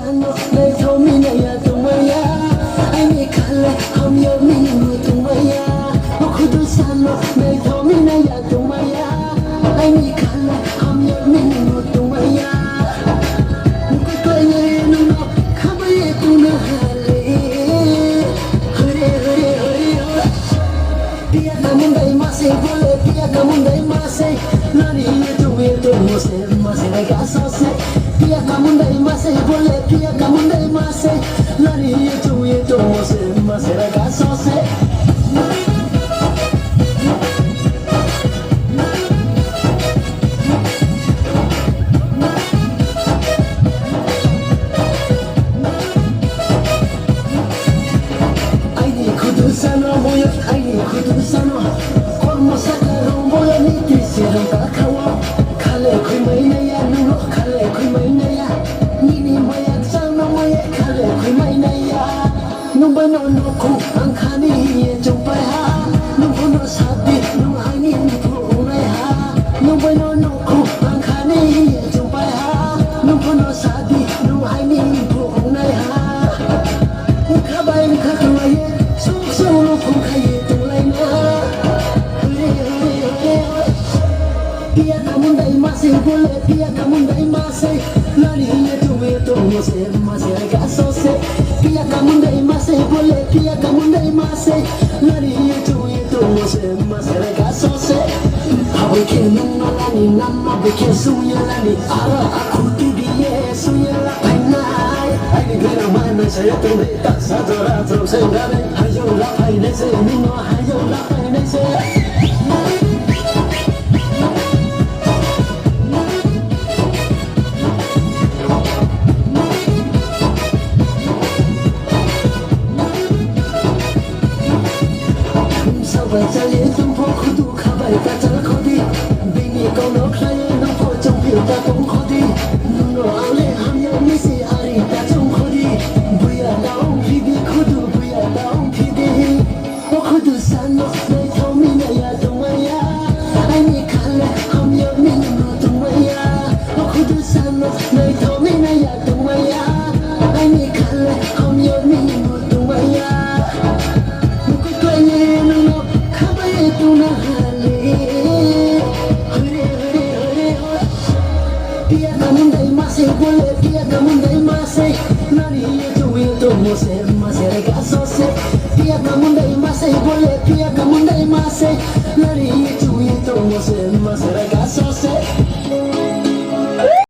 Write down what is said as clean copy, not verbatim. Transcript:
sano, they told me that you're the way I make color, I'm your mini to my Okudu sano, they told me that you're the way I make color, I'm your mini to my Mukutaya no Kabaye Tuna Hare Pia Kamundai Mase, Pia Kamundai Mase, Nani to Mose, Mase Gasose, Pia Kamundai Mase, Pia Kamundai Mase, Nani to Mose, Mase Gasose. Sano boya, ay kudu sano. Kormo sakaro boya ni kisiro kakawa. Kale kui mai na ya nuno, kale kui mai na ya. Nini maya sano maya, kale kui mai na ya. Nubano no ku angkani ye jumpai ha. Nubono sabi nu hani nubo unai ha. Nubano no ku angkani ye jumpai ha. Nubono sabi nu hani nubo unai ha. Ukabai kakwa ye. Solo con calle tu laina Pia kamunda imase bole Pia kamunda imase Nani yetu mose Mase gasose Pia kamunda imase bole Pia kamunda imase Nani yetu mose Mase gasose Awake nunga lani Nama beke suya lani Ara aku tidiye Suya la painai Aini gana mana saya tumbe Tak sadara terus senggare Hayo la painai se Nino hayo la painai se Sabai jale tumpo kudu kabai kacang kodi Bini kau no klaya no po jompi datong kodi Nuno ale hamya misi ari datong kodi Buya daong pidi kudu buya daong pidi O kudu sano nai tau mina ya dumaya Aini kale hamya minu dumaya O kudu sano nai tau mina ya dumaya Aini kale hamya minu dumaya Mukutwanye nuno kabaye tuna hale Pia kamundai mase bole Pia kamundai mase Nani yetu mose Mase gasose Pia kamundai mase bole Pia kamundai mase